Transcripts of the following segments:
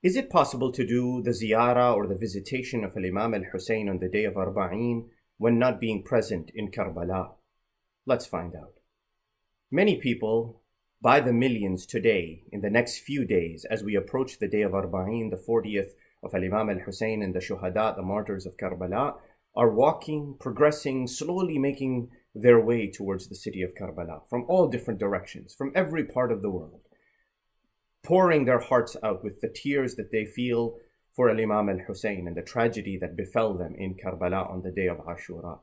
Is it possible to do the ziyarah or the visitation of Imam Hussain on the day of Arbaeen when not being present in Karbala? Let's find out. Many people, by the millions today, in the next few days, as we approach the day of Arbaeen, the 40th of Imam Hussain and the Shuhada, the martyrs of Karbala, are walking, progressing, slowly making their way towards the city of Karbala from all different directions, from every part of the world, pouring their hearts out with the tears that they feel for Imam Hussain and the tragedy that befell them in Karbala on the day of Ashura.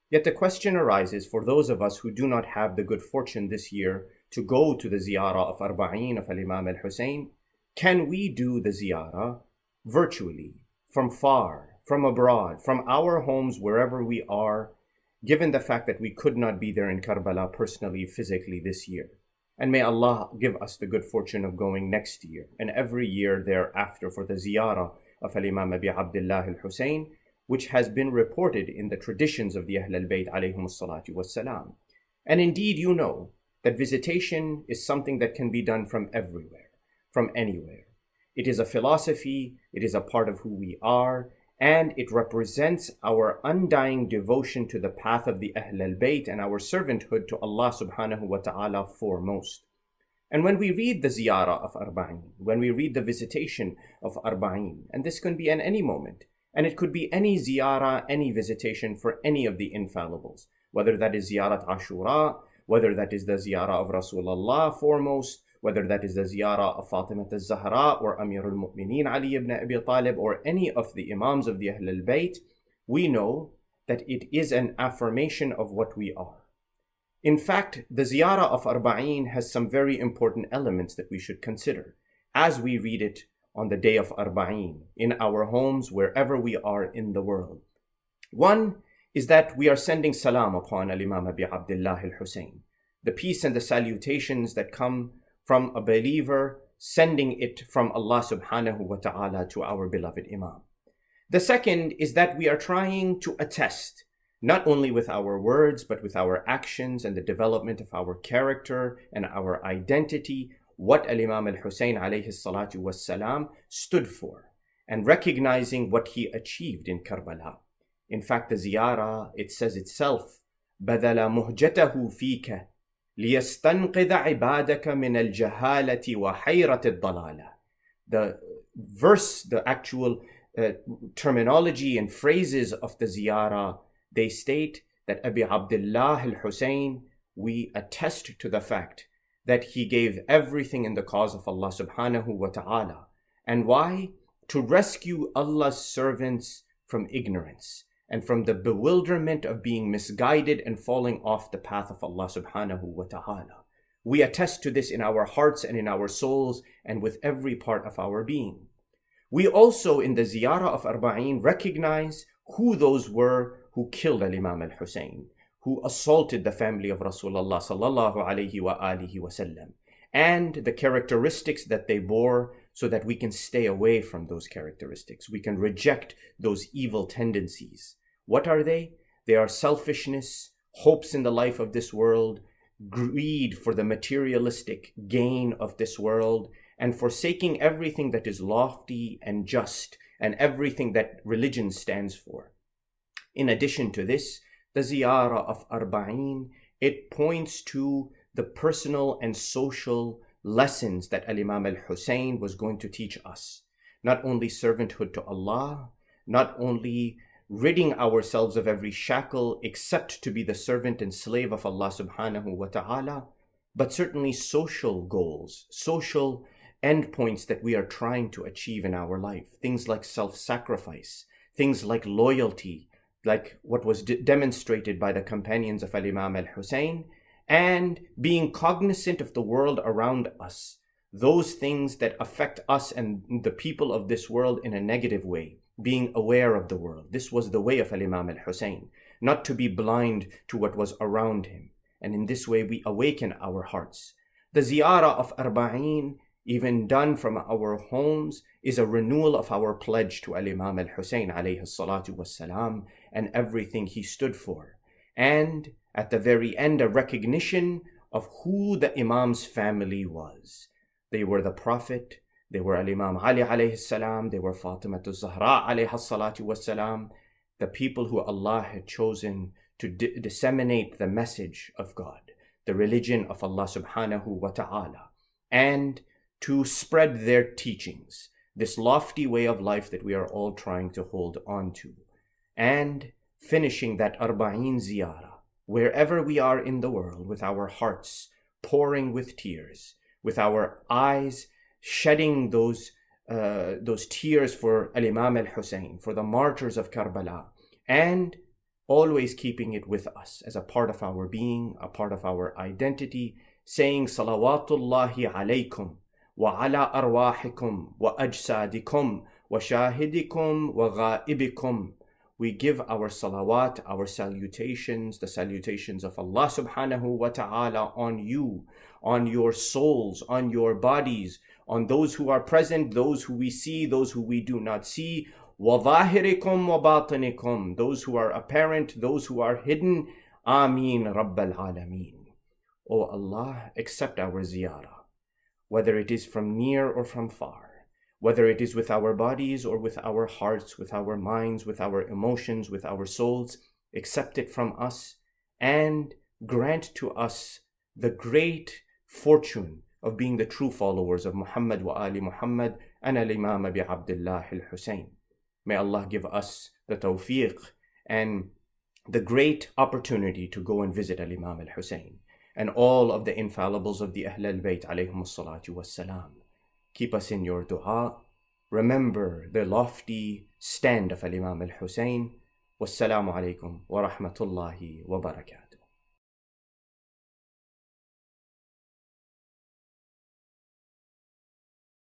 Yet the question arises for those of us who do not have the good fortune this year to go to the ziyarah of Arbaeen of Imam Hussain, can we do the ziyarah virtually, from far, from abroad, from our homes, wherever we are, given the fact that we could not be there in Karbala personally, physically this year? And may Allah give us the good fortune of going next year and every year thereafter for the ziyarah of Imam Abi Abdullah al-Hussain, which has been reported in the traditions of the Ahl al-Bayt alayhim as-salatu was-salam. And indeed, you know that visitation is something that can be done from everywhere, from anywhere. It is a philosophy, it is a part of who we are, and it represents our undying devotion to the path of the Ahl al-Bayt and our servanthood to Allah subhanahu wa ta'ala foremost. And when we read the ziyarah of Arbaeen, when we read the visitation of Arbaeen, and this can be at any moment, and it could be any ziyarah, any visitation for any of the infallibles, whether that is ziyarat Ashura, whether that is the ziyarah of Rasulullah foremost, whether that is the ziyarah of Fatimah al-Zahra or Amir al-Mu'mineen Ali ibn Abi Talib or any of the Imams of the Ahl al-Bayt, we know that it is an affirmation of what we are. In fact, the ziyarah of Arbaeen has some very important elements that we should consider as we read it on the day of Arbaeen, in our homes, wherever we are in the world. One is that we are sending salam upon Imam Abi Abdullah al-Hussain, the peace and the salutations that come from a believer, sending it from Allah subhanahu wa ta'ala to our beloved Imam. The second is that we are trying to attest, not only with our words, but with our actions and the development of our character and our identity, what Imam al-Hussain alayhi salatu was-salam stood for, and recognizing what he achieved in Karbala. In fact, the ziyarah, it says itself, بَذَلَ مُهْجَتَهُ فِيكَ لِيَسْتَنْقِذَ عِبَادَكَ مِنَ الْجَهَالَةِ وَحَيْرَةِ الضَّلَالَةِ. The verse, the actual terminology and phrases of the ziyarah, they state that Abi Abdullah al-Hussain, we attest to the fact that he gave everything in the cause of Allah subhanahu wa ta'ala. And why? To rescue Allah's servants from ignorance and from the bewilderment of being misguided and falling off the path of Allah subhanahu wa ta'ala. We attest to this in our hearts and in our souls and with every part of our being. We also in the ziyarah of Arbaeen recognize who those were who killed Imam al-Hussain, who assaulted the family of Rasulullah sallallahu alayhi wa alihi wasallam, and the characteristics that they bore, so that we can stay away from those characteristics. We can reject those evil tendencies. What are they? They are selfishness, hopes in the life of this world, greed for the materialistic gain of this world, and forsaking everything that is lofty and just, and everything that religion stands for. In addition to this, the ziyarah of Arbaeen, it points to the personal and social lessons that Imam al-Hussain was going to teach us. Not only servanthood to Allah, not only ridding ourselves of every shackle except to be the servant and slave of Allah subhanahu wa ta'ala, but certainly social goals, social endpoints that we are trying to achieve in our life. Things like self-sacrifice, things like loyalty, like what was demonstrated by the companions of Imam al-Hussain, and being cognizant of the world around us, those things that affect us and the people of this world in a negative way, being aware of the world. This was the way of Imam al-Hussain, not to be blind to what was around him. And in this way we awaken our hearts. The ziyarah of Arbaeen, even done from our homes, is a renewal of our pledge to Imam al-Hussain alayhi salatu wassalam and everything he stood for. And at the very end, a recognition of who the Imam's family was. They were the Prophet, They were Al-Imam Ali alayhi salam. They were Fatima Zahra alayha salatu wassalam. The people who Allah had chosen to disseminate the message of God, the religion of Allah subhanahu wa ta'ala, and to spread their teachings, this lofty way of life that we are all trying to hold on to. And finishing that Arbaeen Ziyarah, wherever we are in the world, with our hearts pouring with tears, with our eyes shedding those tears for Imam Hussain, for the martyrs of Karbala, and always keeping it with us as a part of our being, a part of our identity, saying Salawatullahi alaykum wa ala arwahikum wa ajsadikum wa shahidikum wa ghaibikum. We give our salawat, our salutations, the salutations of Allah subhanahu wa ta'ala on you, on your souls, on your bodies, on those who are present, those who we see, those who we do not see, وَظَاهِرِكُمْ وَبَاطِنِكُمْ, those who are apparent, those who are hidden. Ameen Rabbal Alameen. O Allah, accept our ziyarah, whether it is from near or from far, whether it is with our bodies or with our hearts, with our minds, with our emotions, with our souls. Accept it from us and grant to us the great fortune of being the true followers of Muhammad wa Ali Muhammad and Al-Imam bi Abdullah al-Hussein. May Allah give us the tawfiq and the great opportunity to go and visit Al-Imam al-Hussein and all of the infallibles of the Ahl al-Bayt alayhim as-salatu was-salam. Keep us in your dua. Remember the lofty stand of Al-Imam al-Hussein. Wassalamu alaikum wa rahmatullahi wa barakatuh.